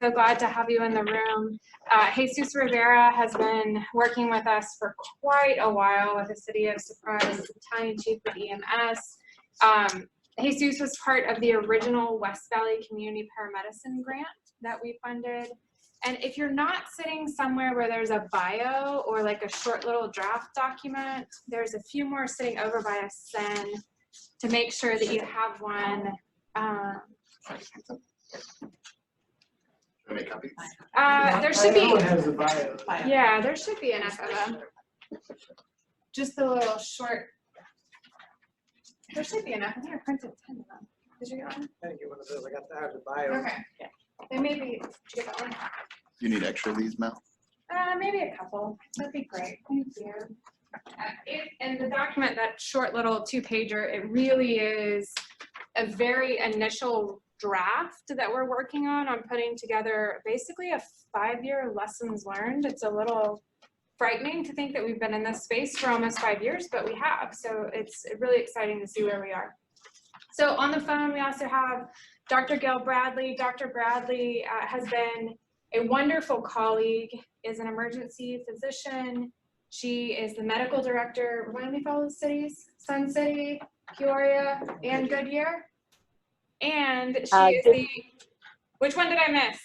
So glad to have you in the room. Jesus Rivera has been working with us for quite a while with the City of Surprise, Battalion Chief of EMS. Jesus was part of the original West Valley Community Paramedicine grant that we funded. And if you're not sitting somewhere where there's a bio or like a short little draft document, there's a few more sitting over by a SEN to make sure that you have one. There should be. Yeah, there should be enough of them. Just a little short. There should be enough. I think I printed 10 of them. Did you get one? I didn't get one of those. I have the bio. Okay. Yeah. They may be. Did you get that one? You need extra of these, Mel? Maybe a couple. That'd be great. Thank you. And the document, that short little 2-pager, it really is a very initial draft that we're working on putting together basically a 5-year lessons learned. It's a little frightening to think that we've been in this space for almost 5 years, but we have. So it's really exciting to see where we are. So on the phone, we also have Dr. Gail Bradley. Dr. Bradley has been a wonderful colleague, is an emergency physician. She is the medical director. Remind me of all the cities: Sun City, Peoria, and Goodyear. And she is the, which one did I miss?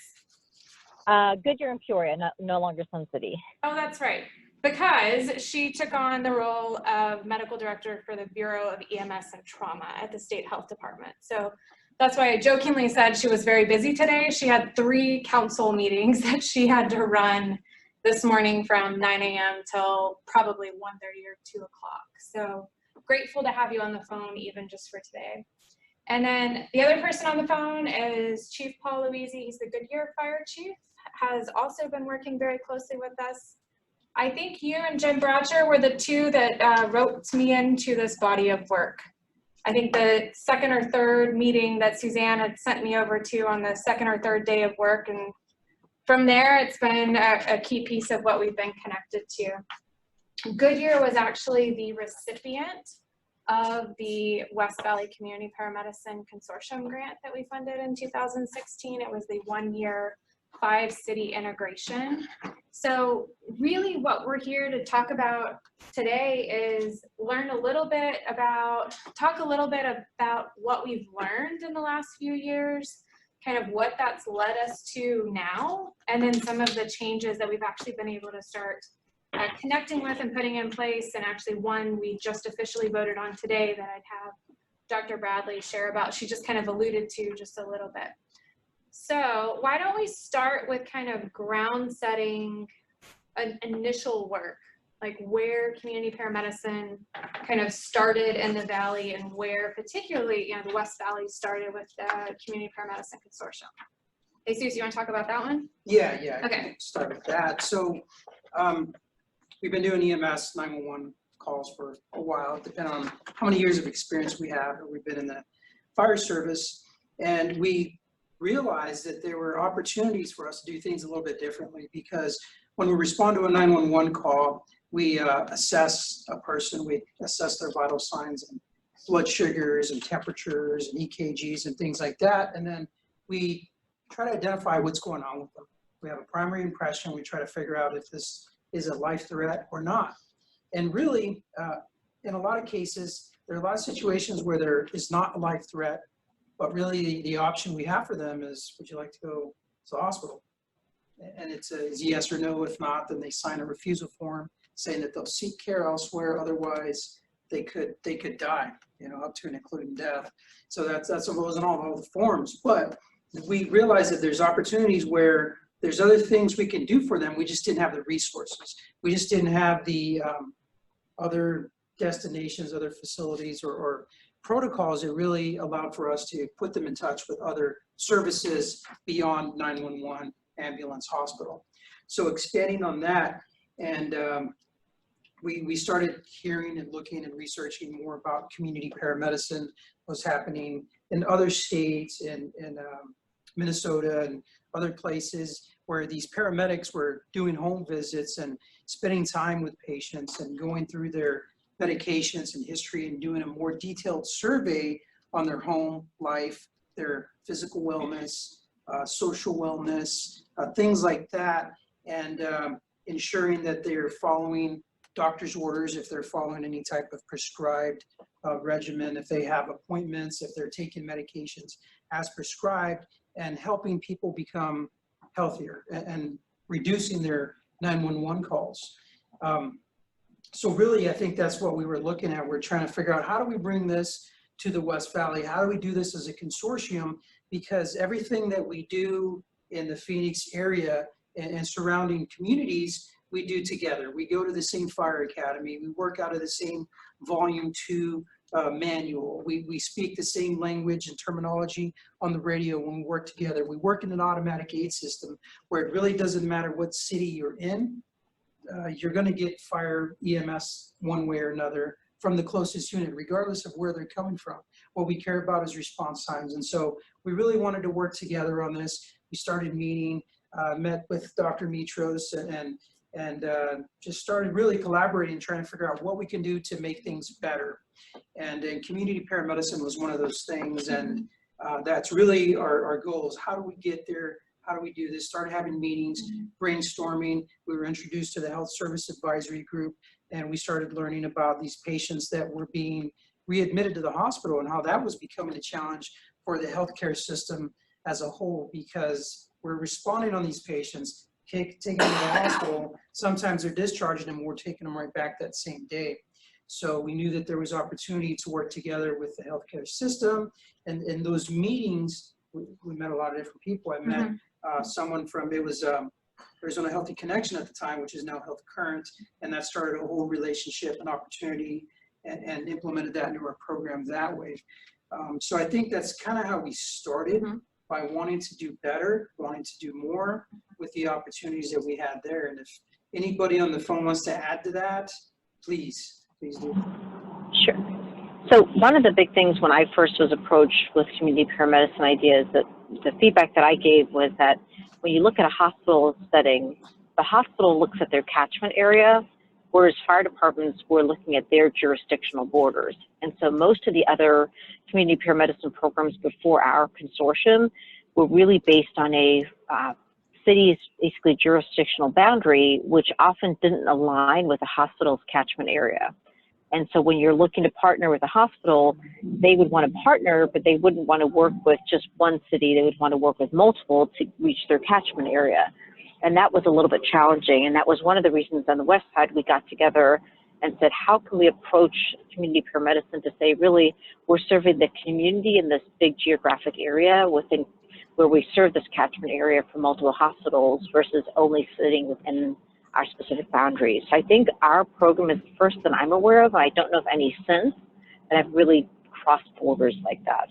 Goodyear and Peoria, no longer Sun City. Oh, that's right. Because she took on the role of medical director for the Bureau of EMS and Trauma at the State Health Department. So that's why I jokingly said she was very busy today. She had 3 council meetings that she had to run this morning from 9 a.m. till probably 1:30 or 2 o'clock. So grateful to have you on the phone even just for today. And then the other person on the phone is Chief Paul Louisi. He's the Goodyear Fire Chief, has also been working very closely with us. I think you and Jim Bratcher were the 2 that roped me into this body of work. I think the 2nd or 3rd meeting that Suzanne had sent me over to on the 2nd or 3rd day of work, and from there it's been a key piece of what we've been connected to. Goodyear was actually the recipient of the West Valley Community Paramedicine Consortium grant that we funded in 2016. It was the 1-year 5-city integration. So really what we're here to talk about today is talk a little bit about what we've learned in the last few years, kind of what that's led us to now, and then some of the changes that we've actually been able to start connecting with and putting in place, and actually one we just officially voted on today that I'd have Dr. Bradley share about. She just kind of alluded to just a little bit. So why don't we start with kind of ground setting an initial work, like where community paramedicine kind of started in the Valley, and where particularly, the West Valley started with the Community Paramedicine Consortium. Hey, Susie, you want to talk about that one? Yeah, I okay. can start with that. So we've been doing EMS 911 calls for a while, depending on how many years of experience we have. We've been in the fire service, and we realized that there were opportunities for us to do things a little bit differently, because when we respond to a 911 call, we assess a person, we assess their vital signs and blood sugars and temperatures and EKGs and things like that, and then we try to identify what's going on with them. We have a primary impression, we try to figure out if this is a life threat or not. And really, in a lot of cases, there are a lot of situations where there is not a life threat, but really the option we have for them is, would you like to go to the hospital? And it's a yes or no. If not, then they sign a refusal form saying that they'll seek care elsewhere, otherwise they could die, up to and including death. So that's what goes in all the forms. But we realize that there's opportunities where there's other things we can do for them. We just didn't have the resources. We just didn't have the other destinations, other facilities, or protocols that really allowed for us to put them in touch with other services beyond 911, ambulance, hospital. So expanding on that, and we started hearing and looking and researching more about community paramedicine, what's happening in other states, in Minnesota and other places, where these paramedics were doing home visits and spending time with patients and going through their medications and history and doing a more detailed survey on their home life, their physical wellness, social wellness, things like that, and ensuring that they're following doctor's orders if they're following any type of prescribed regimen, if they have appointments, if they're taking medications as prescribed, and helping people become healthier and reducing their 911 calls. So really, I think that's what we were looking at. We're trying to figure out, how do we bring this to the West Valley? How do we do this as a consortium? Because everything that we do in the Phoenix area and surrounding communities, we do together. We go to the same fire academy. We work out of the same volume 2 manual. We speak the same language and terminology on the radio when we work together. We work in an automatic aid system where it really doesn't matter what city you're in. You're going to get fire EMS one way or another from the closest unit, regardless of where they're coming from. What we care about is response times. And so we really wanted to work together on this. We started meeting, met with Dr. Mitros, and just started really collaborating, trying to figure out what we can do to make things better. And community paramedicine was one of those things. And that's really our goals. How do we get there? How do we do this? Started having meetings, brainstorming. We were introduced to the Health Service Advisory Group, and we started learning about these patients that were being readmitted to the hospital and how that was becoming a challenge for the healthcare system as a whole, because we're responding on these patients, taking them to the hospital. Sometimes they're discharging them, we're taking them right back that same day. So we knew that there was opportunity to work together with the healthcare system. And in those meetings, we met a lot of different people. I met someone from, it was Arizona Healthy Connection at the time, which is now Health Current, and that started a whole relationship and opportunity, and implemented that into our program that way. So I think that's kind of how we started, by wanting to do better, wanting to do more with the opportunities that we had there. And if anybody on the phone wants to add to that, please do. Sure. So one of the big things when I first was approached with community paramedicine ideas, that the feedback that I gave was that when you look at a hospital setting, the hospital looks at their catchment area, whereas fire departments were looking at their jurisdictional borders. And so most of the other community paramedicine programs before our consortium were really based on a city's basically jurisdictional boundary, which often didn't align with the hospital's catchment area. And so when you're looking to partner with a hospital, they would want to partner, but they wouldn't want to work with just one city. They would want to work with multiple to reach their catchment area. And that was a little bit challenging. And that was one of the reasons on the West Side we got together and said, how can we approach community paramedicine to say, really, we're serving the community in this big geographic area within where we serve this catchment area for multiple hospitals versus only sitting within our specific boundaries. So I think our program is the first that I'm aware of. I don't know of any since that have really crossed borders like that.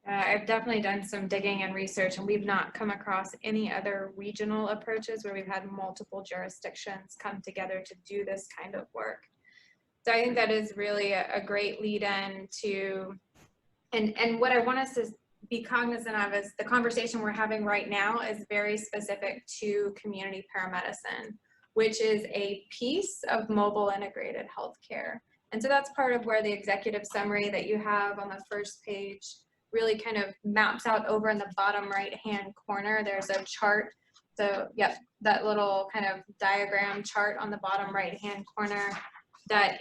I've definitely done some digging and research, and we've not come across any other regional approaches where we've had multiple jurisdictions come together to do this kind of work. So I think that is really a great lead-in to, and what I want us to be cognizant of is the conversation we're having right now is very specific to community paramedicine, which is a piece of mobile integrated healthcare. And so that's part of where the executive summary that you have on the first page really kind of maps out over in the bottom right-hand corner. There's a chart. So yep, that little kind of diagram chart on the bottom right-hand corner that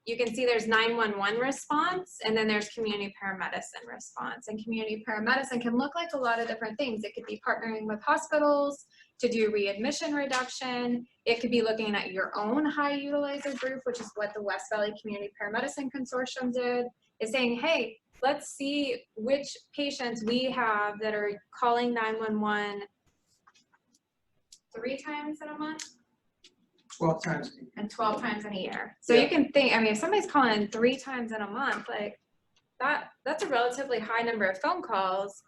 you can see there's 911 response, and then there's community paramedicine response. And community paramedicine can look like a lot of different things. It could be partnering with hospitals to do readmission reduction. It could be looking at your own high utilizer group, which is what the West Valley Community Paramedicine Consortium did, is saying, hey, let's see which patients we have that are calling 911 3 times in a month. 12 times. And 12 times in a year. So Yeah. you can think, I mean, if somebody's calling 3 times in a month, like that's a relatively high number of phone calls.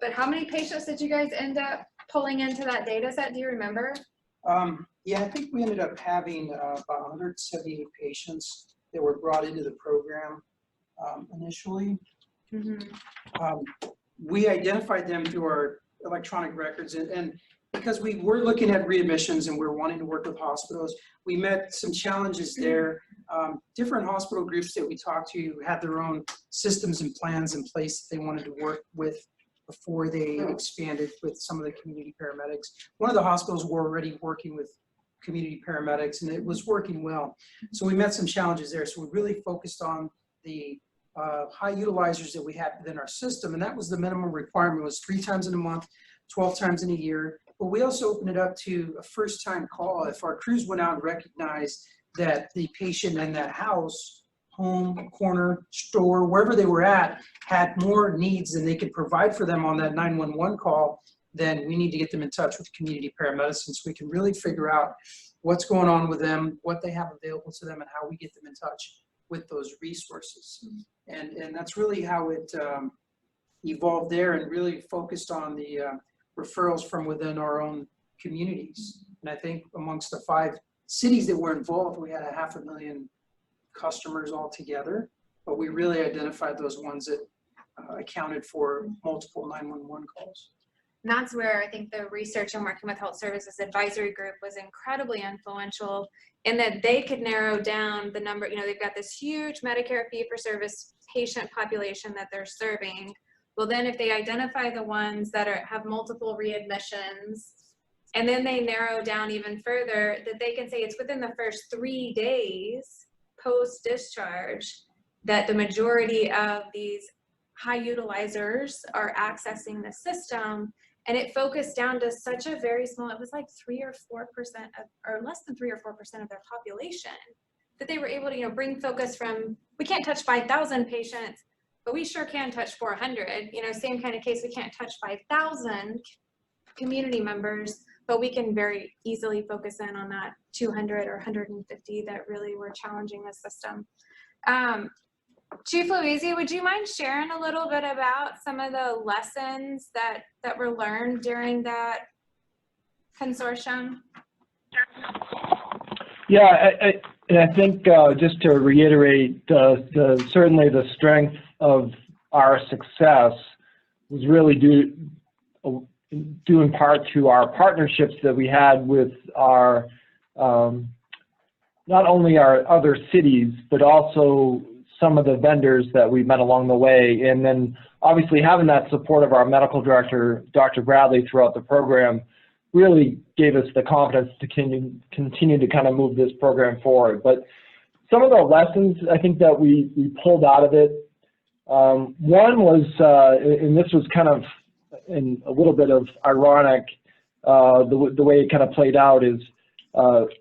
But how many patients did you guys end up pulling into that data set? Do you remember? Yeah, I think we ended up having about 178 patients that were brought into the program initially. We identified them through our electronic records, and because we were looking at readmissions and we're wanting to work with hospitals, we met some challenges there. different hospital groups that we talked to had their own systems and plans in place that they wanted to work with before they expanded with some of the community paramedics. One of the hospitals were already working with community paramedics, and it was working well. So we met some challenges there. So we really focused on the high utilizers that we had within our system, and that was the minimum requirement, was 3 times in a month, 12 times in a year. But we also opened it up to a first-time call. If our crews went out and recognized that the patient in that house, home, corner, store, wherever they were at, had more needs than they could provide for them on that 911 call, then we need to get them in touch with community paramedicine so we can really figure out what's going on with them, what they have available to them, and how we get them in touch with those resources. And that's really how it evolved there, and really focused on the referrals from within our own communities. And I think amongst the 5 cities that were involved, we had 500,000 customers altogether, but we really identified those ones that accounted for multiple 911 calls. And that's where I think the research and working with health services advisory group was incredibly influential, in that they could narrow down the number. You know, they've got this huge Medicare fee-for-service patient population that they're serving. Well, then if they identify the ones that have multiple readmissions, and then they narrow down even further, that they can say it's within the first 3 days post-discharge that the majority of these high utilizers are accessing the system. And it focused down to such a very small, it was like 3 or 4% of, or less than 3 or 4% of their population, that they were able to, you know, bring focus from, we can't touch 5,000 patients, but we sure can touch 400. You know, same kind of case, we can't touch 5,000 community members, but we can very easily focus in on that 200 or 150 that really were challenging the system. Chief Louisi, would you mind sharing a little bit about some of the lessons that were learned during that consortium? Yeah, I think just to reiterate, certainly the strength of our success was really due in part to our partnerships that we had with our, not only our other cities, but also some of the vendors that we met along the way. And then obviously having that support of our medical director, Dr. Bradley, throughout the program really gave us the confidence to continue to kind of move this program forward. But some of the lessons I think that we pulled out of it, one was, and this was kind of in a little bit of ironic, the way it kind of played out is,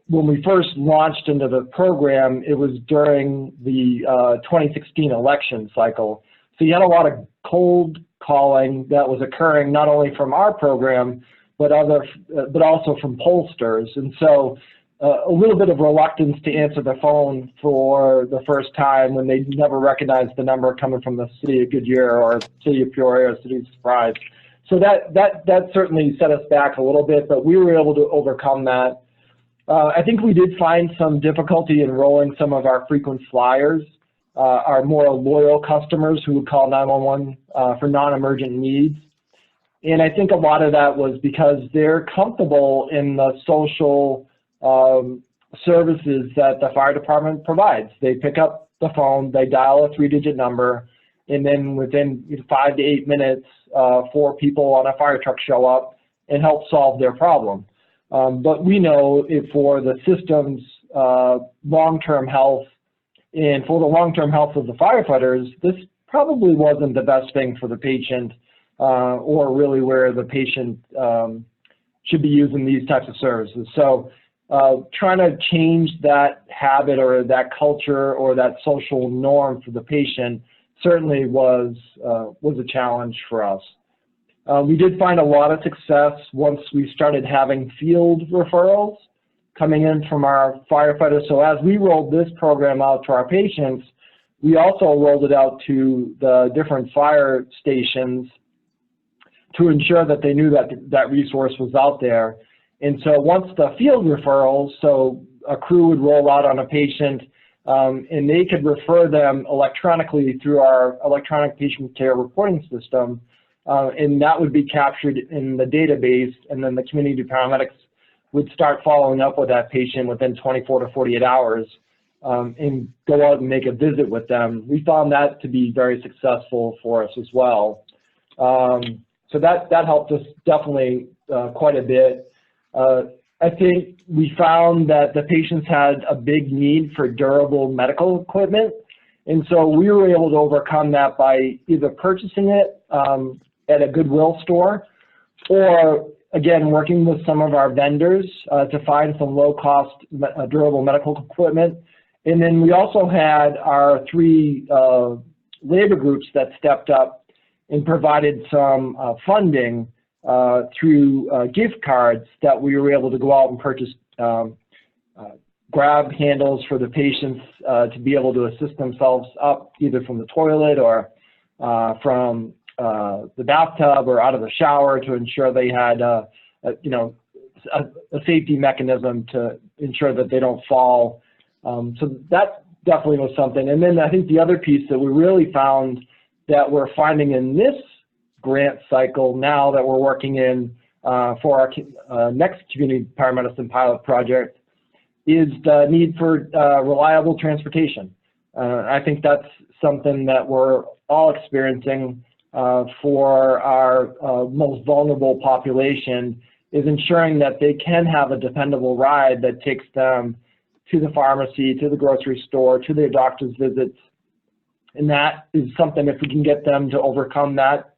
when we first launched into the program, it was during the 2016 election cycle. So you had a lot of cold calling that was occurring not only from our program, but also from pollsters. And so a little bit of reluctance to answer the phone for the first time when they never recognized the number coming from the city of Goodyear or city of Peoria or city of Surprise. So that certainly set us back a little bit, but we were able to overcome that. I think we did find some difficulty enrolling some of our frequent flyers, our more loyal customers who would call 911 for non-emergent needs. And I think a lot of that was because they're comfortable in the social services that the fire department provides. They pick up the phone, they dial a 3-digit number, and then within 5 to 8 minutes, 4 people on a fire truck show up and help solve their problem. But we know for the system's long-term health and for the long-term health of the firefighters, this probably wasn't the best thing for the patient or really where the patient should be using these types of services. So trying to change that habit or that culture or that social norm for the patient certainly was a challenge for us. We did find a lot of success once we started having field referrals coming in from our firefighters. So as we rolled this program out to our patients, we also rolled it out to the different fire stations to ensure that they knew that that resource was out there. And so once the field referrals, so a crew would roll out on a patient and they could refer them electronically through our electronic patient care reporting system, and that would be captured in the database, and then the community paramedics would start following up with that patient within 24 to 48 hours and go out and make a visit with them. We found that to be very successful for us as well. So that helped us definitely quite a bit. I think we found that the patients had a big need for durable medical equipment, and so we were able to overcome that by either purchasing it at a Goodwill store, or again, working with some of our vendors to find some low-cost durable medical equipment. And then we also had our 3 labor groups that stepped up and provided some funding through gift cards that we were able to go out and purchase grab handles for the patients to be able to assist themselves up either from the toilet or from the bathtub or out of the shower, to ensure they had a safety mechanism to ensure that they don't fall. So that definitely was something. And then I think the other piece that we really found that we're finding in this grant cycle now that we're working in for our next community paramedicine pilot project is the need for reliable transportation. I think that's something that we're all experiencing for our most vulnerable population, is ensuring that they can have a dependable ride that takes them to the pharmacy, to the grocery store, to their doctor's visits. And that is something, if we can get them to overcome that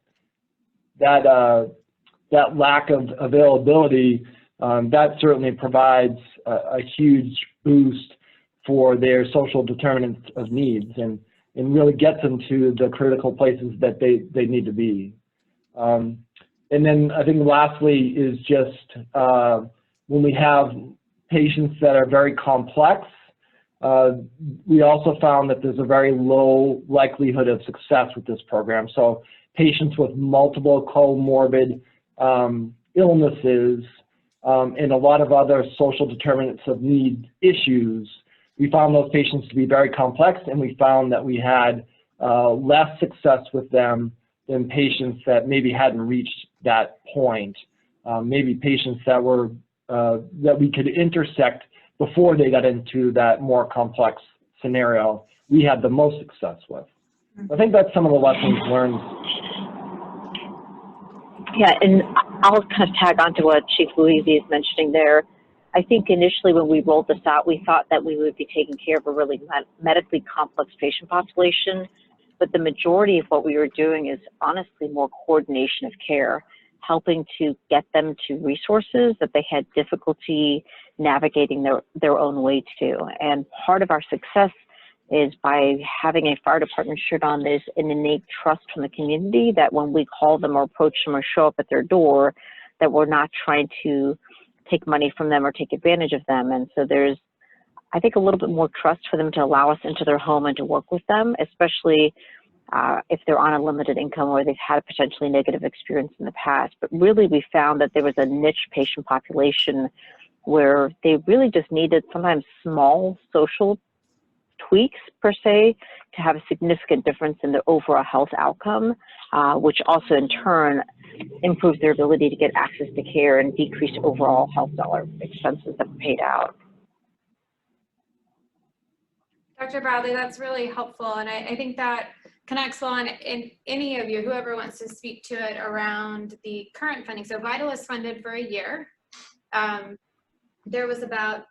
lack of availability, that certainly provides a huge boost for their social determinants of needs, and really gets them to the critical places that they need to be. And then I think lastly is just when we have patients that are very complex, we also found that there's a very low likelihood of success with this program. So patients with multiple comorbid illnesses and a lot of other social determinants of need issues, we found those patients to be very complex, and we found that we had less success with them than patients that maybe hadn't reached that point. Maybe patients that were that we could intersect before they got into that more complex scenario, we had the most success with. I think that's some of the lessons learned. Yeah, and I'll kind of tag on to what Chief Louise is mentioning there. I think initially when we rolled this out, we thought that we would be taking care of a really medically complex patient population, but the majority of what we were doing is honestly more coordination of care, helping to get them to resources that they had difficulty navigating their own way to. And part of our success is by having a fire department shirt on, there's an innate trust from the community that when we call them or approach them or show up at their door, that we're not trying to take money from them or take advantage of them. And so there's, I think, a little bit more trust for them to allow us into their home and to work with them, especially if they're on a limited income or they've had a potentially negative experience in the past. But really we found that there was a niche patient population where they really just needed sometimes small social tweaks per se to have a significant difference in their overall health outcome, which also in turn improves their ability to get access to care and decrease overall health dollar expenses that are paid out. Dr. Bradley, that's really helpful, and I think that connects on in any of you, whoever wants to speak to it around the current funding. So VITAL is funded for a year. There was about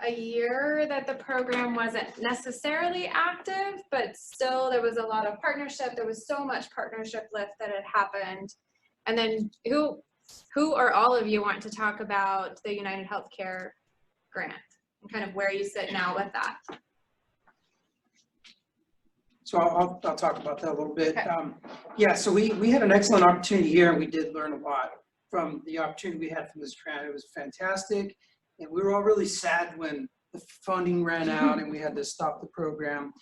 a year that the program wasn't necessarily active, but still there was a lot of partnership. There was so much partnership lift that had happened. And then who or all of you want to talk about the United Healthcare grant and kind of where you sit now with that? So I'll talk about that a little bit. Okay. Yeah, so we had an excellent opportunity here, and we did learn a lot from the opportunity we had from this grant. It was fantastic, and we were all really sad when the funding ran out and we had to stop the program.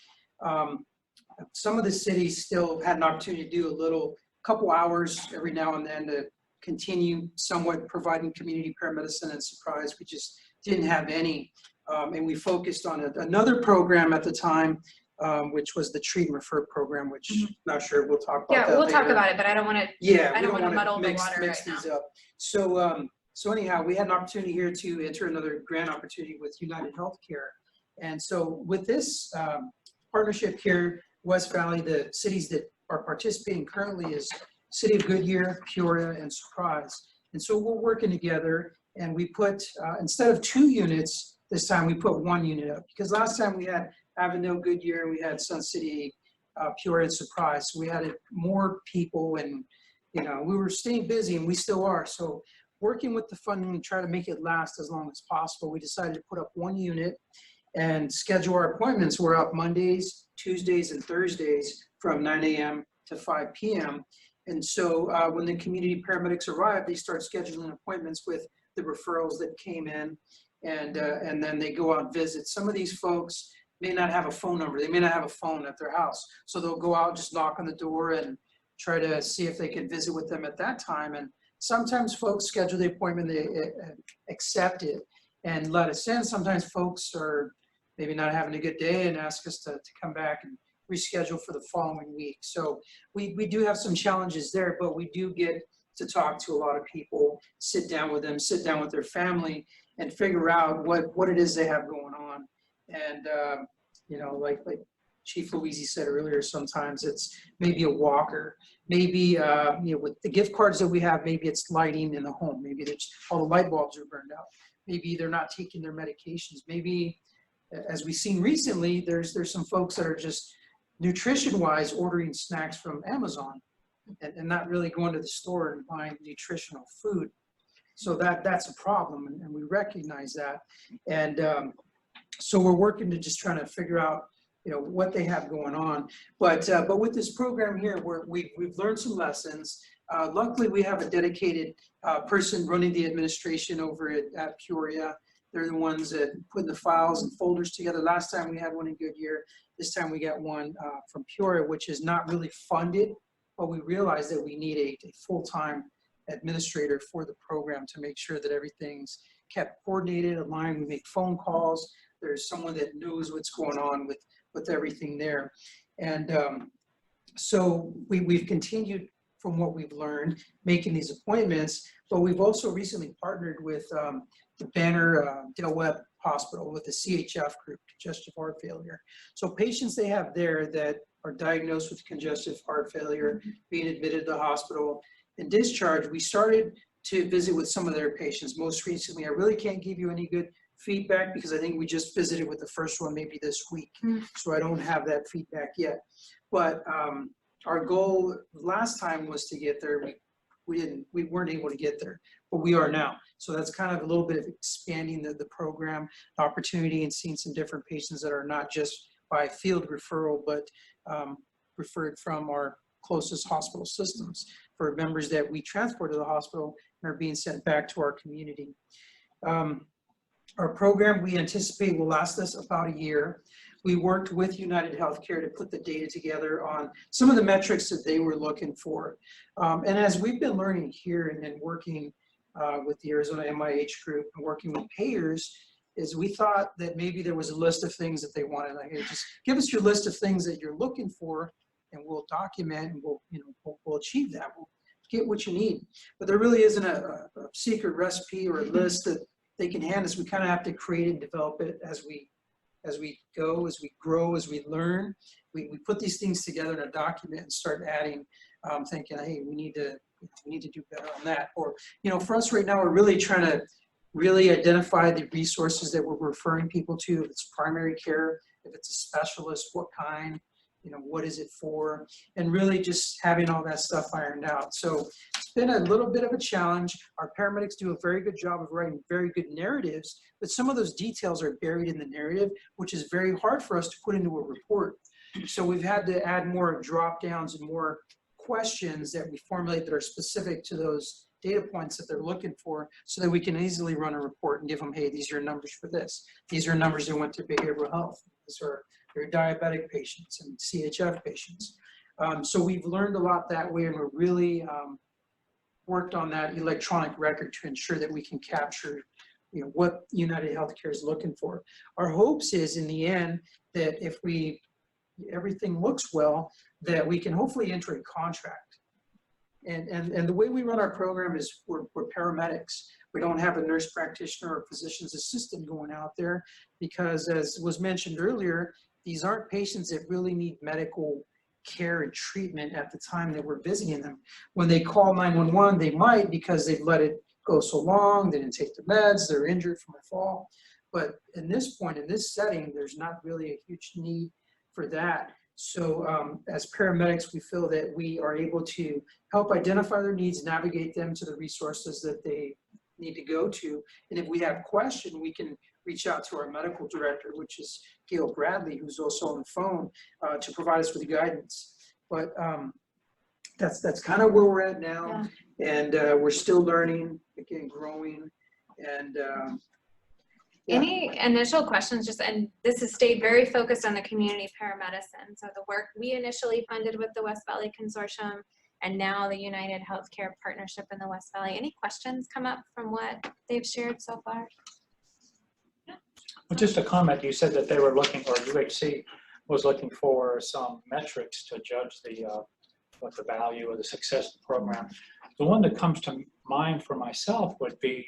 Some of the cities still had an opportunity to do a couple hours every now and then to continue somewhat providing community paramedicine, and surprise, we just didn't have any. And we focused on another program at the time, which was the treat and refer program, which not sure we'll talk about that Yeah, we'll later. talk about it, but I don't want to. Yeah, I don't want to muddle the mix water right these now. up. So anyhow, we had an opportunity here to enter another grant opportunity with United Healthcare, And so with this partnership here, West Valley, the cities that are participating currently is City of Goodyear, Peoria, and Surprise. And so we're working together, and we put, instead of 2 units, this time we put 1 unit up. Because last time we had Avondale, Goodyear, and we had Sun City, Peoria, and Surprise. So we had more people, and we were staying busy, and we still are. So working with the funding to try to make it last as long as possible, we decided to put up 1 unit and schedule our appointments. We're up Mondays, Tuesdays, and Thursdays from 9 a.m. to 5 p.m. And so when the community paramedics arrive, they start scheduling appointments with the referrals that came in, and then they go out and visit. Some of these folks may not have a phone number. They may not have a phone at their house. So they'll go out, just knock on the door and try to see if they can visit with them at that time. And sometimes folks schedule the appointment, they accept it and let us in. Sometimes folks are maybe not having a good day and ask us to come back and reschedule for the following week. So we do have some challenges there, but we do get to talk to a lot of people, sit down with them, sit down with their family, and figure out what it is they have going on. And like Chief Louisi said earlier, sometimes it's maybe a walker, maybe with the gift cards that we have, maybe it's lighting in the home, maybe all the light bulbs are burned out, maybe they're not taking their medications, maybe, as we've seen recently, there's some folks that are just nutrition-wise ordering snacks from Amazon and not really going to the store and buying nutritional food. So that's a problem, and we recognize that. And so we're working to just trying to figure out what they have going on. But with this program here, we've learned some lessons. Luckily, we have a dedicated person running the administration over at Peoria. They're the ones that put the files and folders together. Last time we had one in Goodyear. This time we got one from Peoria, which is not really funded, but we realized that we need a full-time administrator for the program to make sure that everything's kept coordinated, aligned. We make phone calls. There's someone that knows what's going on with everything there. And so we've continued from what we've learned, making these appointments, but we've also recently partnered with the Banner Del Webb Hospital with the CHF group, congestive heart failure. So patients they have there that are diagnosed with congestive heart failure, being admitted to the hospital and discharged, we started to visit with some of their patients. Most recently, I really can't give you any good feedback because I think we just visited with the first one maybe this week. So I don't have that feedback yet. But our goal last time was to get there. We weren't able to get there, but we are now. So that's kind of a little bit of expanding the program opportunity and seeing some different patients that are not just by field referral, but referred from our closest hospital systems for members that we transport to the hospital and are being sent back to our community. Our program, we anticipate, will last us about a year. We worked with United Healthcare to put the data together on some of the metrics that they were looking for. And as we've been learning here and working with the Arizona MIH group and working with payers, is we thought that maybe there was a list of things that they wanted. Like, hey, just give us your list of things that you're looking for, and we'll document, and we'll achieve that. We'll get what you need. But there really isn't a secret recipe or a list that they can hand us. We kind of have to create and develop it as we go, as we grow, as we learn. We put these things together in a document and start adding, thinking, hey, we need to do better on that. Or, for us right now, we're really trying to really identify the resources that we're referring people to. If it's primary care, if it's a specialist, what kind, what is it for, and really just having all that stuff ironed out. So it's been a little bit of a challenge. Our paramedics do a very good job of writing very good narratives, but some of those details are buried in the narrative, which is very hard for us to put into a report. So we've had to add more drop downs and more questions that we formulate that are specific to those data points that they're looking for, so that we can easily run a report and give them, hey, these are your numbers for this. These are numbers that went to behavioral health. These are your diabetic patients and CHF patients. So we've learned a lot that way, and we're really worked on that electronic record to ensure that we can capture what United Healthcare is looking for. Our hopes is in the end that if everything looks well, that we can hopefully enter a contract And the way we run our program is we're paramedics. We don't have a nurse practitioner or physician's assistant going out there because, as was mentioned earlier, these aren't patients that really need medical care and treatment at the time that we're visiting them. When they call 911, they might because they've let it go so long, they didn't take the meds, they're injured from a fall. But in this point, in this setting, there's not really a huge need for that. So as paramedics, we feel that we are able to help identify their needs, navigate them to the resources that they need to go to. And if we have questions, we can reach out to our medical director, which is Gail Bradley, who's also on the phone, to provide us with guidance. But that's kind of where we're at now. Yeah. And we're still learning, again, growing. And yeah. Any initial questions? And this has stayed very focused on the community paramedicine. So the work we initially funded with the West Valley Consortium and now the United Healthcare Partnership in the West Valley. Any questions come up from what they've shared so far? Well, just a comment, you said that they were looking, or UHC was looking for some metrics to judge what the value or the success of the program. The one that comes to mind for myself would be,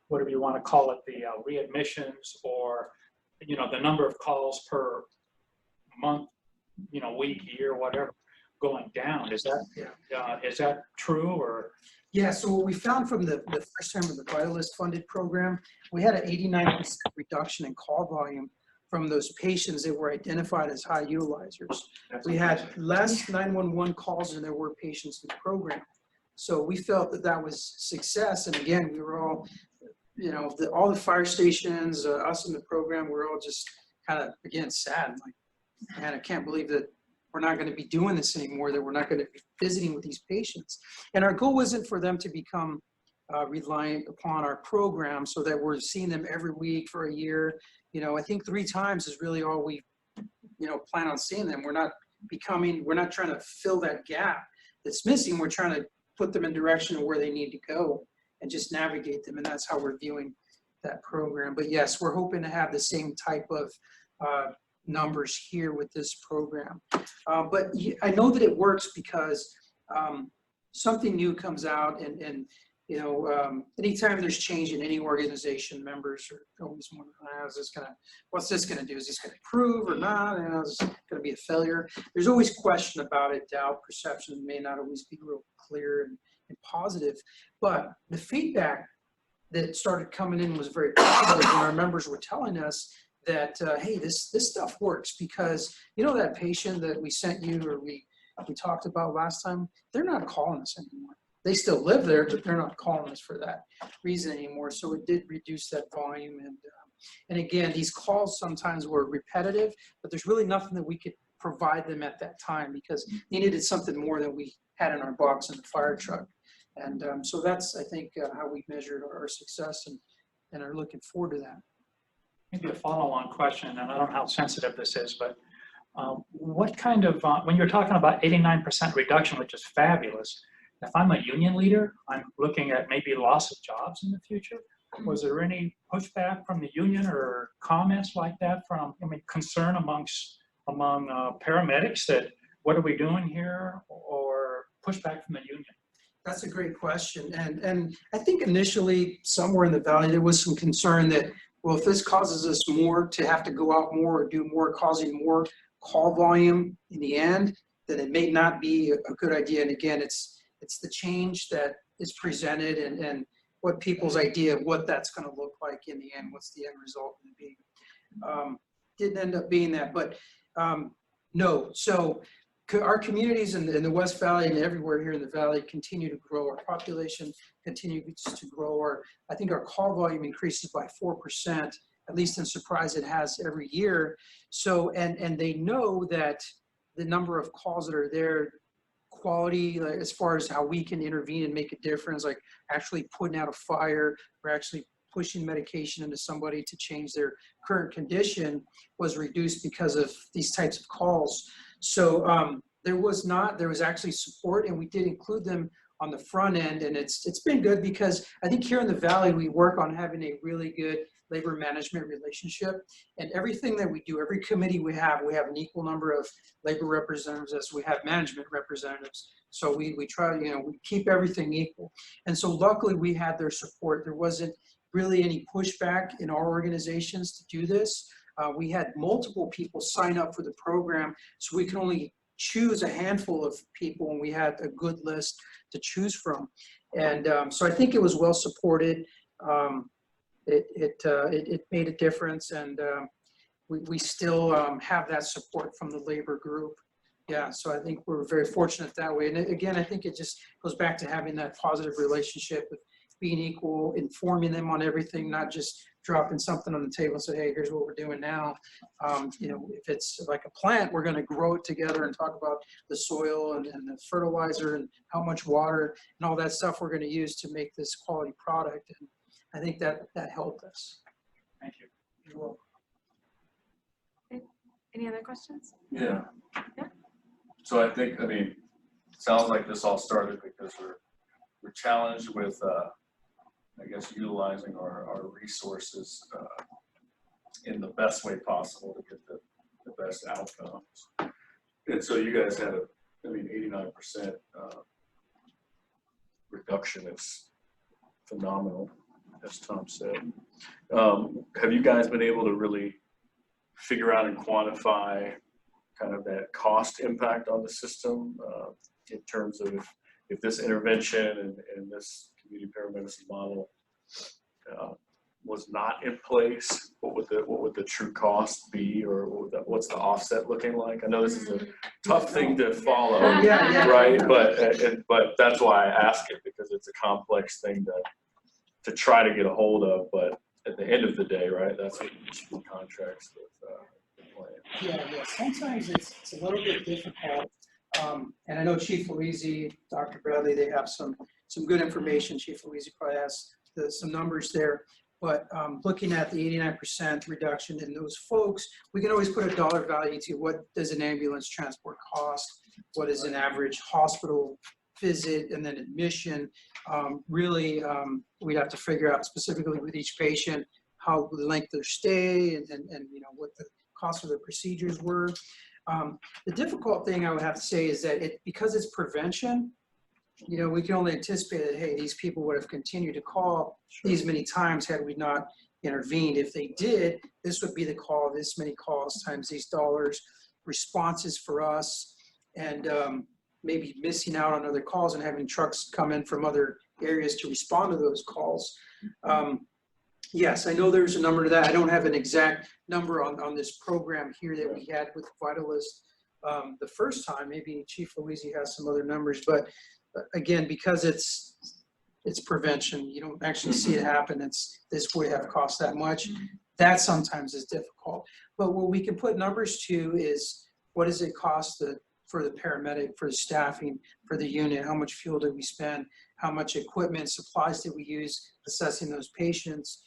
whatever you want to call it, the readmissions or, the number of calls per month, week, year, whatever, going down. Is that true or? Yeah, so what we found from the first term of the Vitalist funded program, we had an 89% reduction in call volume from those patients that were identified as high utilizers. We had less 911 calls than there were patients in the program. So we felt that that was success. And again, we were all, all the fire stations, us in the program, we're all just kind of, again, sad. Like, man, I can't believe that we're not going to be doing this anymore, that we're not going to be visiting with these patients. And our goal wasn't for them to become reliant upon our program so that we're seeing them every week for a year. I think 3 times is really all we, plan on seeing them. We're not trying to fill that gap that's missing. We're trying to put them in direction of where they need to go and just navigate them. And that's how we're viewing that program. But yes, we're hoping to have the same type of numbers here with this program. But I know that it works because something new comes out and anytime there's change in any organization, members are always wondering, what's this gonna do? Is this gonna improve or not? Is this gonna be a failure? There's always question about it, doubt, perception may not always be real clear and positive, but the feedback that started coming in was very positive when our members were telling us that, hey, this stuff works because, that patient that we sent you or we talked about last time, they're not calling us anymore. They still live there, but they're not calling us for that reason anymore. So it did reduce that volume. And again, these calls sometimes were repetitive, but there's really nothing that we could provide them at that time because they needed something more than we had in our box in the fire truck. And so that's, I think, how we measured our success and are looking forward to that. Maybe a follow-on question, and I don't know how sensitive this is, but what kind of, when you're talking about 89% reduction, which is fabulous, if I'm a union leader, I'm looking at maybe loss of jobs in the future. Was there any pushback from the union or comments like that from, concern among paramedics that what are we doing here, or pushback from the union? That's a great question. And I think initially somewhere in the valley, there was some concern that, well, if this causes us more to have to go out more or do more, causing more call volume in the end, then it may not be a good idea. And again, it's the change that is presented and what people's idea of what that's going to look like in the end, what's the end result going to be. Didn't end up being that, but no. So our communities in the West Valley and everywhere here in the Valley continue to grow. Our population continues to grow. I think our call volume increases by 4%, at least in Surprise it has every year. So, and they know that the number of calls that are there, quality, like as far as how we can intervene and make a difference, like actually putting out a fire or actually pushing medication into somebody to change their current condition, was reduced because of these types of calls. So there was actually support, and we did include them on the front end, and it's been good because I think here in the Valley we work on having a really good labor management relationship, and everything that we do, every committee we have an equal number of labor representatives as we have management representatives. So we try, we keep everything equal. And so luckily we had their support. There wasn't really any pushback in our organizations to do this. We had multiple people sign up for the program, so we can only choose a handful of people, and we had a good list to choose from. And so I think it was well supported. It made a difference, and we still have that support from the labor group. Yeah, so I think we're very fortunate that way. And again, I think it just goes back to having that positive relationship with being equal, informing them on everything, not just dropping something on the table and say, hey, here's what we're doing now. If it's like a plant, we're going to grow it together and talk about the soil and the fertilizer and how much water and all that stuff we're going to use to make this quality product. And I think that helped us. Thank you. You're welcome. Any other questions? Yeah. Yeah. So I think, sounds like this all started because we're challenged with, I guess, utilizing our resources in the best way possible to get the best outcomes. And so you guys had 89% reduction is phenomenal, as Tom said. Have you guys been able to really figure out and quantify kind of that cost impact on the system in terms of if this intervention and this community paramedicine model was not in place, what would the true cost be, or what's the offset looking like? I know this is a tough thing to follow, right? But that's why I ask it, because it's a complex thing to try to get a hold of. But at the end of the day, right, that's what the contracts with the plan. Yeah. Sometimes it's a little bit difficult. And I know Chief Louisi, Dr. Bradley, they have some good information. Chief Louisi probably has some numbers there. But looking at the 89% reduction in those folks, we can always put a dollar value to what does an ambulance transport cost, what is an average hospital visit, and then admission. Really, we'd have to figure out specifically with each patient how the length of their stay and what the cost of the procedures were. The difficult thing I would have to say is that because it's prevention, we can only anticipate that, hey, these people would have continued to call these many times had we not intervened. If they did, this would be the call, this many calls times these dollars, responses for us, and maybe missing out on other calls and having trucks come in from other areas to respond to those calls. Yes, I know there's a number to that. I don't have an exact number on this program here that we had with Vitalist the first time. Maybe Chief Louisi has some other numbers, but again, because it's prevention, you don't actually see it happen. This would have cost that much. That sometimes is difficult. But what we can put numbers to is, what does it cost for the paramedic, for the staffing, for the unit? How much fuel did we spend? How much equipment, supplies did we use assessing those patients?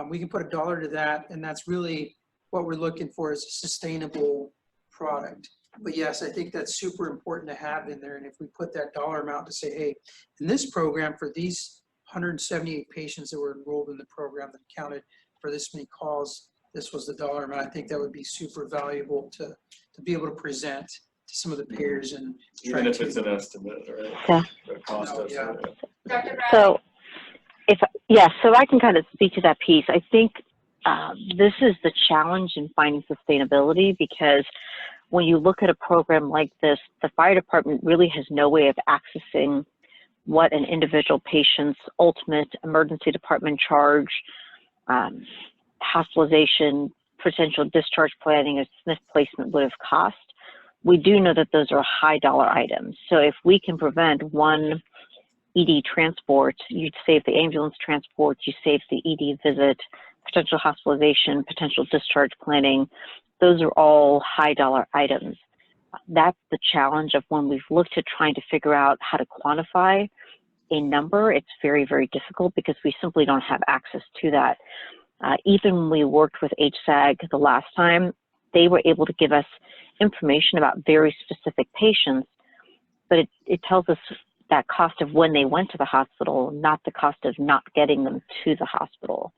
We can put a dollar to that, and that's really what we're looking for, is a sustainable product. But yes, I think that's super important to have in there. And if we put that dollar amount to say, hey, in this program, for these 178 patients that were enrolled in the program that accounted for this many calls, this was the dollar amount. I think that would be super valuable to be able to present to some of the peers. And even if it's an estimate, right? Yeah. The cost estimate. Dr. Bradley? So, so I can kind of speak to that piece. I think this is the challenge in finding sustainability, because when you look at a program like this, the fire department really has no way of accessing what an individual patient's ultimate emergency department charge, hospitalization, potential discharge planning, or SNF placement would have cost. We do know that those are high dollar items. So if we can prevent one ED transport, you'd save the ambulance transport, you save the ED visit, potential hospitalization, potential discharge planning. Those are all high dollar items. That's the challenge of when we've looked at trying to figure out how to quantify a number. It's very, very difficult because we simply don't have access to that. Even when we worked with HSAG the last time, they were able to give us information about very specific patients, but it tells us that cost of when they went to the hospital, not the cost of not getting them to the hospital.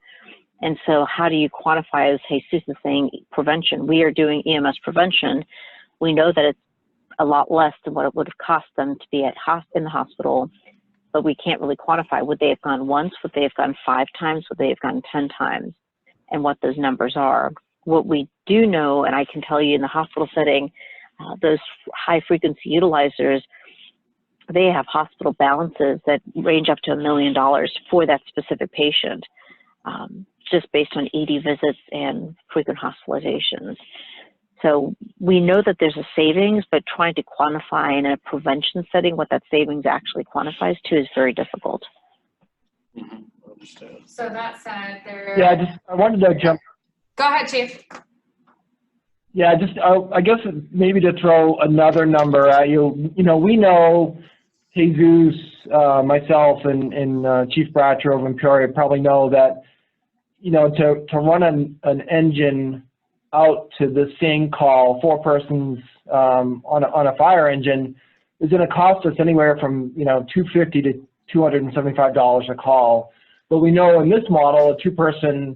And so how do you quantify, as Jesus is saying, prevention? We are doing EMS prevention. We know that it's a lot less than what it would have cost them to be in the hospital, but we can't really quantify. Would they have gone once? Would they have gone 5 times? Would they have gone 10 times? And what those numbers are. What we do know, and I can tell you in the hospital setting, those high frequency utilizers, they have hospital balances that range up to $1 million for that specific patient, just based on ED visits and frequent hospitalizations. So we know that there's a savings, but trying to quantify in a prevention setting what that savings actually quantifies to is very difficult. Mhm, understand. So that said, there. Yeah, I wanted to jump. Go ahead, Chief. Yeah, I guess maybe to throw another number at you. You know, we know Jesus, myself, and Chief Bratcher over in Peoria probably know that, you know, to run an engine out to the same call, 4 persons on a fire engine, is going to cost us anywhere from, you know, $250 to $275 a call. But we know in this model, a 2-person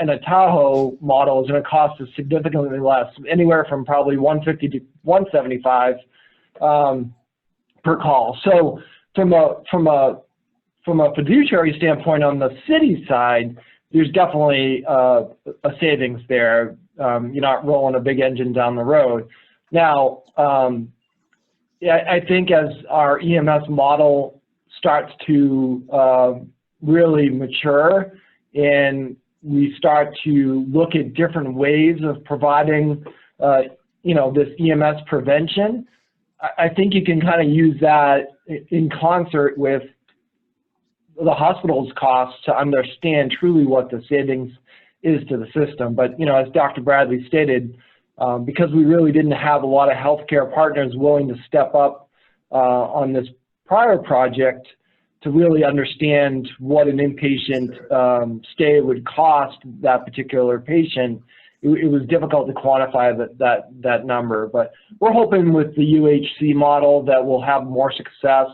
in a Tahoe model is going to cost us significantly less, anywhere from probably $150 to $175 per call. So from a fiduciary standpoint on the city side, there's definitely a savings there. You're not rolling a big engine down the road. Now, yeah, I think as our EMS model starts to really mature and we start to look at different ways of providing, you know, this EMS prevention, I think you can kind of use that in concert with the hospital's costs to understand truly what the savings is to the system. But, you know, as Dr. Bradley stated, because we really didn't have a lot of healthcare partners willing to step up on this prior project to really understand what an inpatient stay would cost that particular patient, it was difficult to quantify that number. But we're hoping with the UHC model that we'll have more success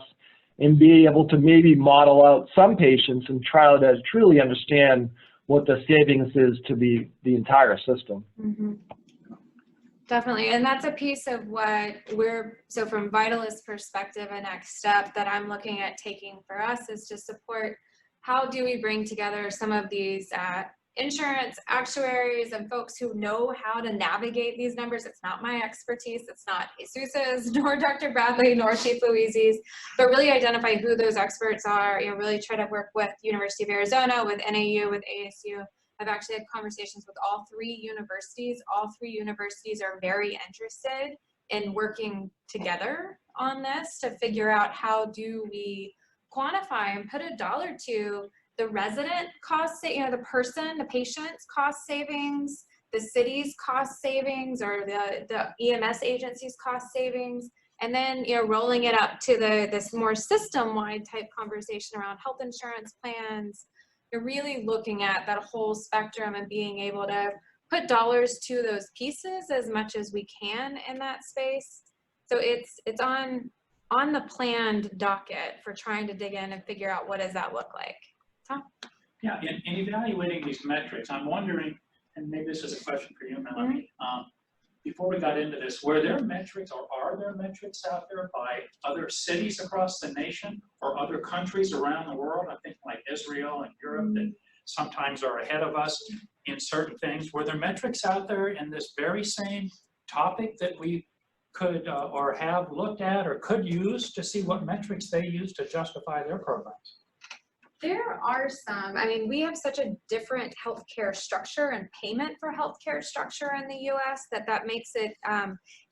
and be able to maybe model out some patients and try to truly understand what the savings is to the entire system. Mm-hmm. Definitely, and that's a piece of what so from Vitalist perspective, a next step that I'm looking at taking for us is to support how do we bring together some of these insurance actuaries and folks who know how to navigate these numbers. It's not my expertise, it's not Jesus's, nor Dr. Bradley, nor Chief Louise's, but really identify who those experts are, you know, really try to work with University of Arizona, with NAU, with ASU. I've actually had conversations with all 3 universities. All 3 universities are very interested in working together on this to figure out how do we quantify and put a dollar to the resident cost, you know, the person, the patient's cost savings, the city's cost savings, or the EMS agency's cost savings, and then, you know, rolling it up to this more system-wide type conversation around health insurance plans. You're really looking at that whole spectrum and being able to put dollars to those pieces as much as we can in that space. So it's on the planned docket for trying to dig in and figure out what does that look like. Tom? Yeah, in evaluating these metrics, I'm wondering, and maybe this is a question for you, Melanie, before we got into this, were there metrics or are there metrics out there by other cities across the nation or other countries around the world? I think like Israel and Europe that sometimes are ahead of us in certain things. Were there metrics out there in this very same topic that we could or have looked at or could use to see what metrics they use to justify their programs? There are some. I mean, we have such a different healthcare structure and payment for healthcare structure in the US that makes it,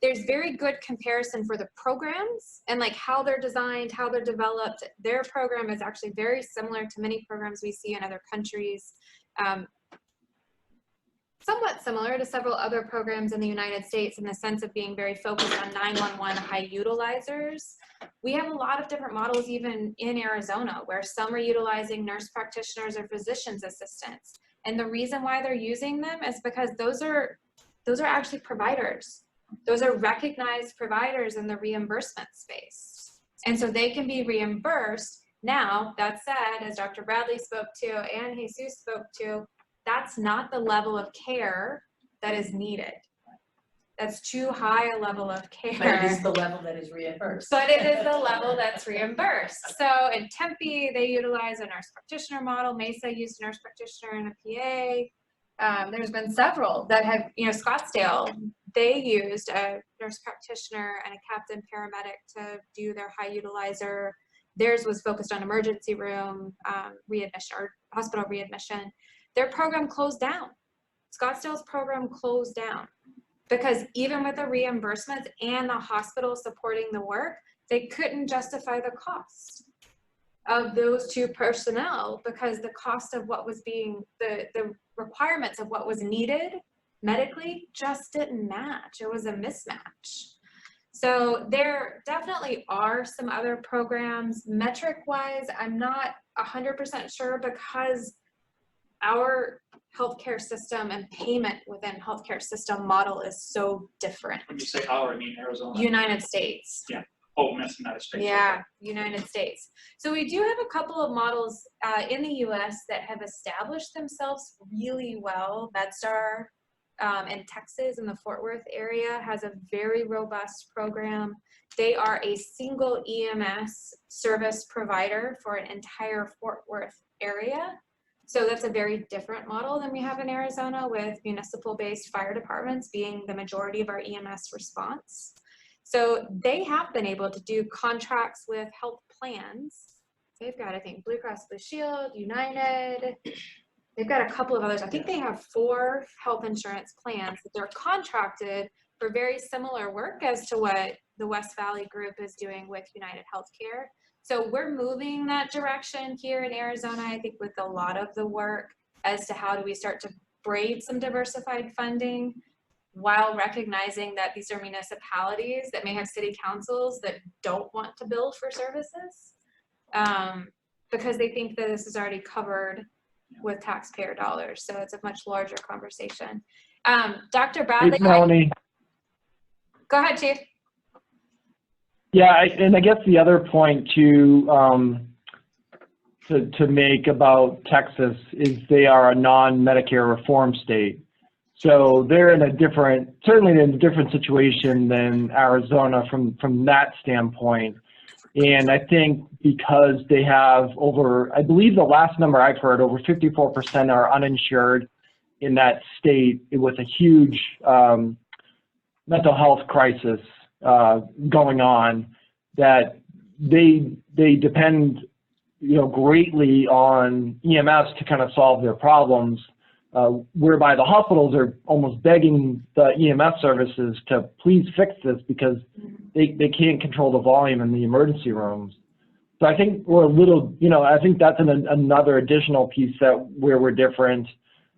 there's very good comparison for the programs and like how they're designed, how they're developed. Their program is actually very similar to many programs we see in other countries. Somewhat similar to several other programs in the United States in the sense of being very focused on 911 high utilizers. We have a lot of different models even in Arizona where some are utilizing nurse practitioners or physician's assistants. And the reason why they're using them is because those are actually providers. Those are recognized providers in the reimbursement space. And so they can be reimbursed. Now, that said, as Dr. Bradley spoke to and Jesus spoke to, that's not the level of care that is needed. That's too high a level of care. But it is the level that is reimbursed. But it is the level that's reimbursed. So in Tempe, they utilize a nurse practitioner model. Mesa used a nurse practitioner and a PA. There's been several that have, Scottsdale, they used a nurse practitioner and a captain paramedic to do their high utilizer. Theirs was focused on emergency room readmission or hospital readmission. Their program closed down. Scottsdale's program closed down because even with the reimbursements and the hospital supporting the work, they couldn't justify the cost of those two personnel because the cost of what was being, the requirements of what was needed medically just didn't match. It was a mismatch. So there definitely are some other programs. Metric-wise, I'm not 100% sure because our healthcare system and payment within healthcare system model is so different. When you say our, I mean Arizona. United States. Oh, that's United States. Yeah, United States. So we do have a couple of models in the US that have established themselves really well. MedStar in Texas in the Fort Worth area has a very robust program. They are a single EMS service provider for an entire Fort Worth area. So that's a very different model than we have in Arizona with municipal-based fire departments being the majority of our EMS response. So they have been able to do contracts with health plans. They've got, I think, Blue Cross Blue Shield, United. They've got a couple of others. I think they have 4 health insurance plans that they're contracted for very similar work as to what the West Valley group is doing with United Healthcare. So we're moving that direction here in Arizona, I think, with a lot of the work as to how do we start to braid some diversified funding while recognizing that these are municipalities that may have city councils that don't want to bill for services because they think that this is already covered with taxpayer dollars. So it's a much larger conversation. Dr. Bradley. Hey, Melanie. Go ahead, Chief. Yeah, and I guess the other point to make about Texas is they are a non-Medicare reform state. So they're in a different, certainly in a different situation than Arizona from that standpoint. And I think because they have over, I believe the last number I've heard, over 54% are uninsured in that state with a huge mental health crisis going on, that they depend, greatly on EMS to kind of solve their problems, whereby the hospitals are almost begging the EMS services to please fix this because they can't control the volume in the emergency rooms. So I think we're a little, I think that's another additional piece where we're different.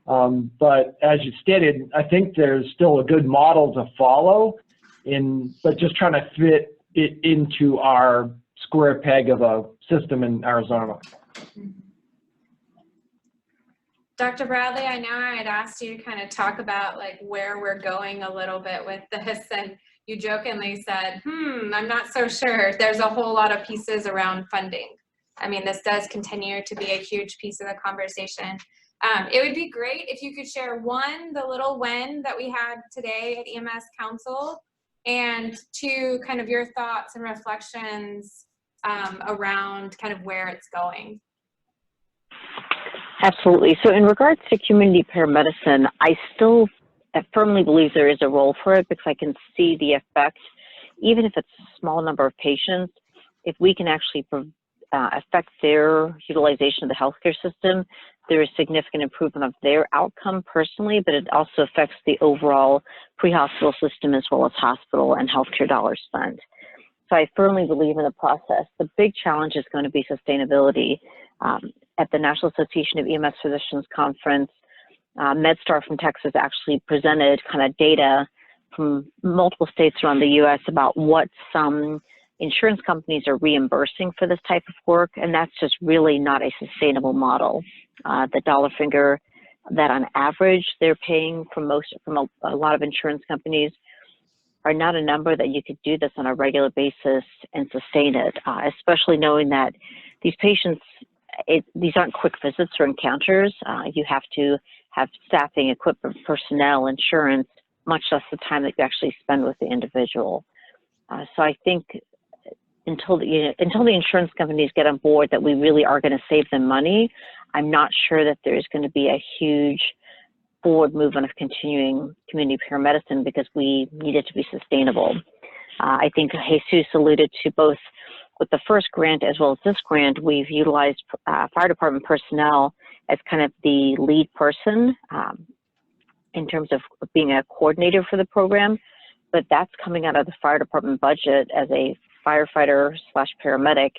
But as you stated, I think there's still a good model to follow, but just trying to fit it into our square peg of a system in Arizona. Dr. Bradley, I know I had asked you to kind of talk about like where we're going a little bit with this, and you jokingly said, I'm not so sure. There's a whole lot of pieces around funding. I mean, this does continue to be a huge piece of the conversation. It would be great if you could share the little win that we had today at EMS Council, and 2, kind of your thoughts and reflections around kind of where it's going. Absolutely. So in regards to community paramedicine, I firmly believe there is a role for it because I can see the effect, even if it's a small number of patients, if we can actually affect their utilization of the healthcare system, there is significant improvement of their outcome personally, but it also affects the overall pre-hospital system as well as hospital and healthcare dollars spent. So I firmly believe in the process. The big challenge is going to be sustainability. At the National Association of EMS Physicians Conference, MedStar from Texas actually presented kind of data from multiple states around the U.S. about what some insurance companies are reimbursing for this type of work, and that's just really not a sustainable model. The dollar figure that on average they're paying from a lot of insurance companies are not a number that you could do this on a regular basis and sustain it, especially knowing that these patients, these aren't quick visits or encounters. You have to have staffing, equipment, personnel, insurance much less the time that you actually spend with the individual. So I think until the insurance companies get on board that we really are going to save them money, I'm not sure that there's going to be a huge forward movement of continuing community paramedicine because we need it to be sustainable. I think Jesus alluded to both with the first grant as well as this grant, we've utilized fire department personnel as kind of the lead person in terms of being a coordinator for the program, but that's coming out of the fire department budget as a firefighter/paramedic,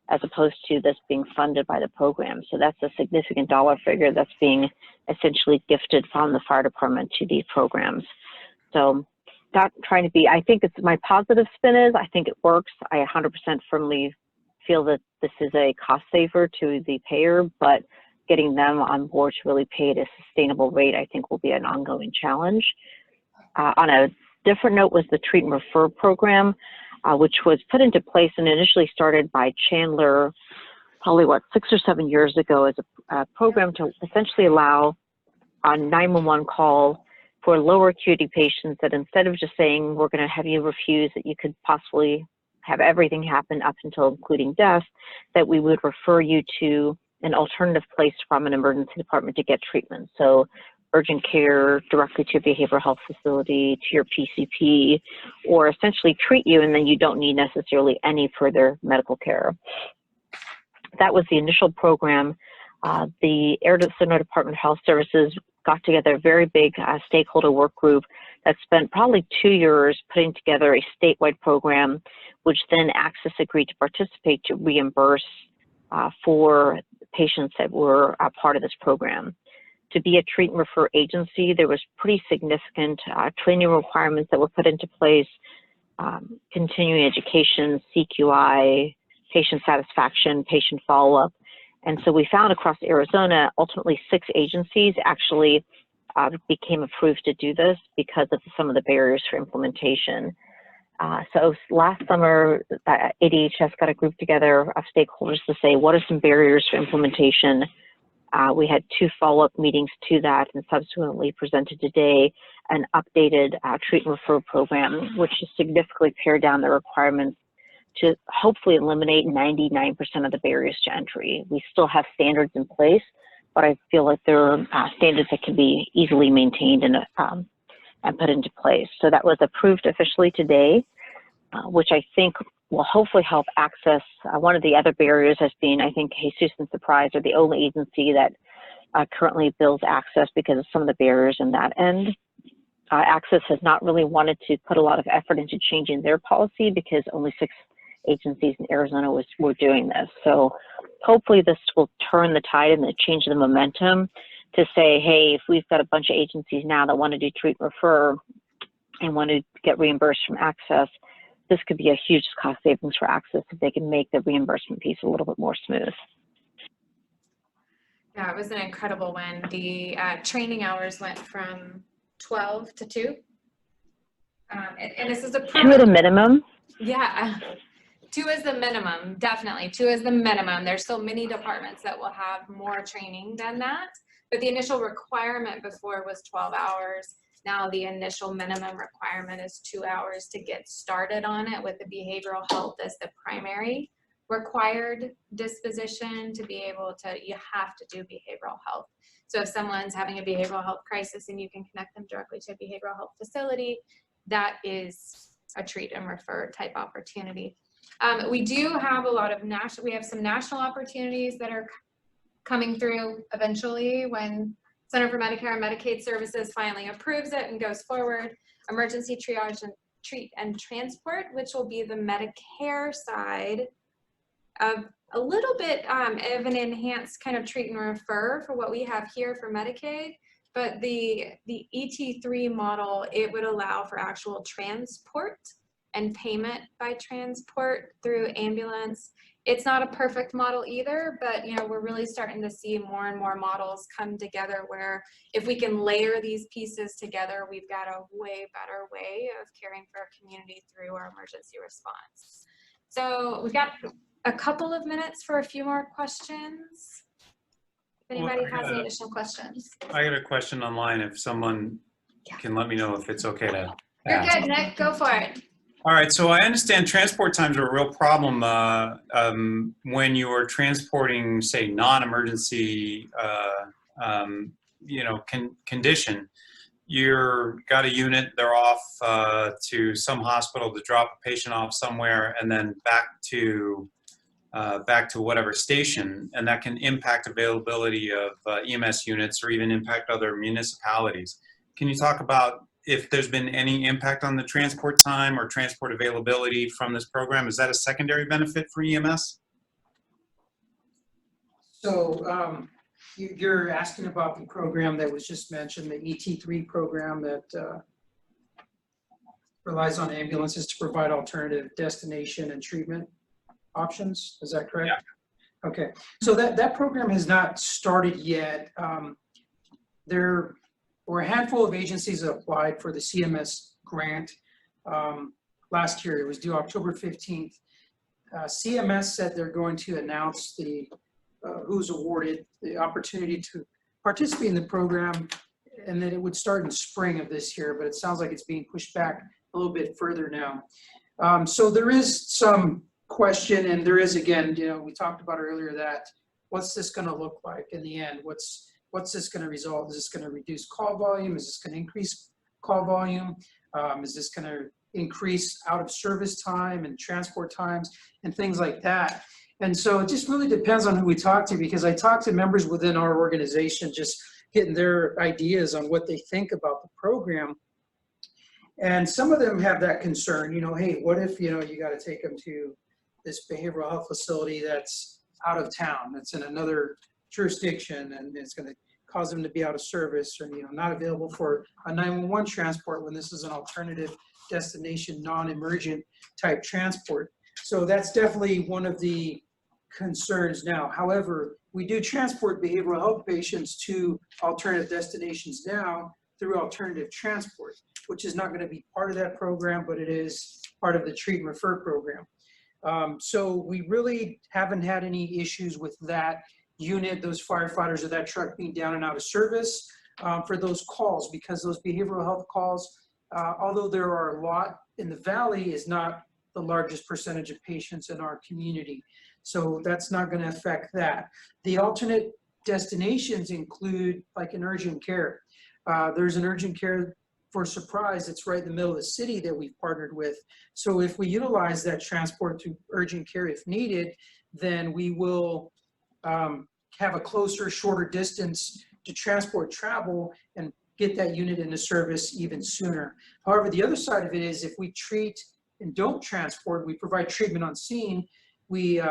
as opposed to this being funded by the program. So that's a significant dollar figure that's being essentially gifted from the fire department to these programs. So not trying to be, I think it's my positive spin is, I think it works. I 100% firmly feel that this is a cost saver to the payer, but getting them on board to really pay at a sustainable rate, I think will be an ongoing challenge. On a different note was the treat and refer program, which was put into place and initially started by Chandler, probably 6 or 7 years ago, as a program to essentially allow on 911 call for lower acuity patients that instead of just saying, we're going to have you refuse that you could possibly have everything happen up until including death, that we would refer you to an alternative place from an emergency department to get treatment. So urgent care, directly to a behavioral health facility, to your PCP, or essentially treat you and then you don't need necessarily any further medical care. That was the initial program. The Arizona Department of Health Services got together a very big stakeholder work group that spent probably 2 years putting together a statewide program, which then Access agreed to participate to reimburse for patients that were a part of this program. To be a treat and refer agency, there was pretty significant training requirements that were put into place, continuing education, CQI, patient satisfaction, patient follow-up. And so we found across Arizona, ultimately 6 agencies actually became approved to do this because of some of the barriers for implementation. So last summer, ADHS got a group together of stakeholders to say, what are some barriers for implementation? We had 2 follow-up meetings to that and subsequently presented today an updated treat and refer program, which has significantly pared down the requirements to hopefully eliminate 99% of the barriers to entry. We still have standards in place, but I feel like there are standards that can be easily maintained and put into place. So that was approved officially today, which I think will hopefully help access. One of the other barriers has been, I think, Jesus and Surprise are the only agency that currently bills Access because of some of the barriers in that end. Access has not really wanted to put a lot of effort into changing their policy because only 6 agencies in Arizona were doing this. So hopefully this will turn the tide and change the momentum to say, hey, if we've got a bunch of agencies now that want to do treat and refer and want to get reimbursed from Access, this could be a huge cost savings for Access if they can make the reimbursement piece a little bit more smooth. Yeah, it was an incredible win. The training hours went from 12 to 2. And this is a 2 at a minimum? Yeah, 2 is the minimum, definitely. 2 is the minimum. There's so many departments that will have more training than that. But the initial requirement before was 12 hours. Now the initial minimum requirement is 2 hours to get started on it, with the behavioral health as the primary required disposition to be able to, you have to do behavioral health. So if someone's having a behavioral health crisis and you can connect them directly to a behavioral health facility, that is a treat and refer type opportunity. We do have a lot of we have some national opportunities that are coming through eventually when Center for Medicare and Medicaid Services finally approves it and goes forward. Emergency triage and treat and transport, which will be the Medicare side of a little bit of an enhanced kind of treat and refer for what we have here for Medicaid. But the ET3 model, it would allow for actual transport and payment by transport through ambulance. It's not a perfect model either, but you know, we're really starting to see more and more models come together where if we can layer these pieces together, we've got a way better way of caring for our community through our emergency response. So we've got a couple of minutes for a few more questions. If anybody has any additional questions. I got a question online. If someone can let me know if it's okay to You're ask. good, Nick. Go for it. All right, so I understand transport times are a real problem when you are transporting, say, non-emergency, condition. You're got a unit, they're off to some hospital to drop a patient off somewhere, and then back to whatever station, and that can impact availability of EMS units or even impact other municipalities. Can you talk about if there's been any impact on the transport time or transport availability from this program? Is that a secondary benefit for EMS? So you're asking about the program that was just mentioned, the ET3 program that relies on ambulances to provide alternative destination and treatment options. Is that correct? Yeah. Okay. So that program has not started yet. There were a handful of agencies that applied for the CMS grant last year. It was due October 15th. CMS said they're going to announce the who's awarded the opportunity to participate in the program, and that it would start in spring of this year, but it sounds like it's being pushed back a little bit further now. So there is some question, and there is, again, we talked about earlier that what's this going to look like in the end? What's this going to result? Is this going to reduce call volume? Is this going to increase call volume? Is this going to increase out of service time and transport times and things like that? And so it just really depends on who we talk to, because I talk to members within our organization, just getting their ideas on what they think about the program. And some of them have that concern, hey, what if, you got to take them to this behavioral health facility that's out of town, that's in another jurisdiction, and it's going to cause them to be out of service, or not available for a 911 transport when this is an alternative destination, non-emergent type transport. So that's definitely one of the concerns now. However, we do transport behavioral health patients to alternative destinations now through alternative transport, which is not going to be part of that program, but it is part of the treat and refer program. So we really haven't had any issues with that unit, those firefighters or that truck being down and out of service for those calls, because those behavioral health calls, although there are a lot in the valley, is not the largest percentage of patients in our community. So that's not going to affect that. The alternate destinations include like an urgent care. There's an urgent care for Surprise. It's right in the middle of the city that we've partnered with. So if we utilize that transport to urgent care if needed, then we will have a closer, shorter distance to transport travel and get that unit into service even sooner. However, the other side of it is if we treat and don't transport, we provide treatment on scene, we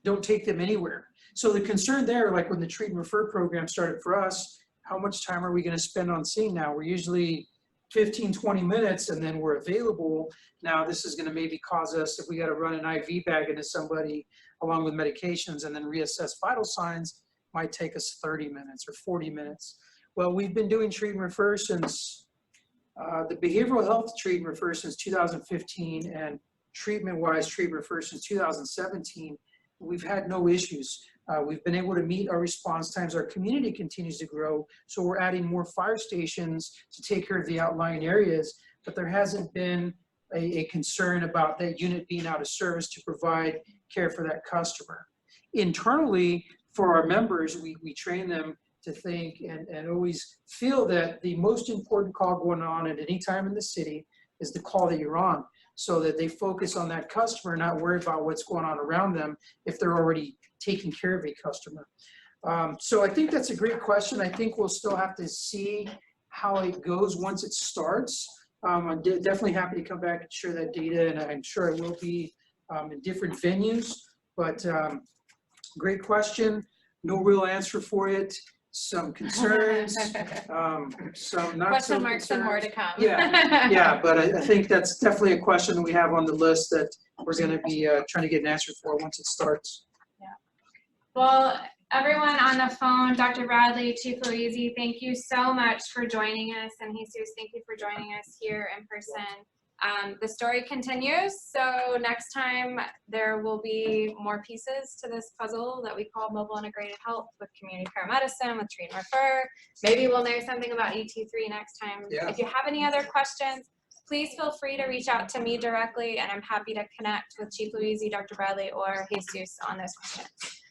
don't take them anywhere. So the concern there, like when the treat and refer program started for us, how much time are we going to spend on scene now? We're usually 15, 20 minutes and then we're available. Now this is going to maybe cause us, if we got to run an IV bag into somebody along with medications and then reassess vital signs, might take us 30 minutes or 40 minutes. Well, we've been doing treat and refer since the behavioral health treat and refer since 2015, and treatment-wise treat and refer since 2017. We've had no issues. We've been able to meet our response times. Our community continues to grow, so we're adding more fire stations to take care of the outlying areas, but there hasn't been a concern about that unit being out of service to provide care for that customer. Internally, for our members, we train them to think and always feel that the most important call going on at any time in the city is the call that you're on, so that they focus on that customer, not worry about what's going on around them if they're already taking care of a customer. So I think that's a great question. I think we'll still have to see how it goes once it starts. I'm definitely happy to come back and share that data, and I'm sure it will be in different venues, but great question. No real answer for it. Some concerns, some not Question so marks and more to concerns. come. Yeah, but I think that's definitely a question that we have on the list that we're going to be trying to get an answer for once it starts. Yeah. Well, everyone on the phone, Dr. Bradley, Chief Louisi, thank you so much for joining us, and Jesus, thank you for joining us here in person. The story continues, so next time there will be more pieces to this puzzle that we call mobile integrated health with community paramedicine, with treat and refer. Maybe we'll know something about ET3 next time. Yeah. If you have any other questions, please feel free to reach out to me directly, and I'm happy to connect with Chief Louisi, Dr. Bradley, or Jesus on those questions.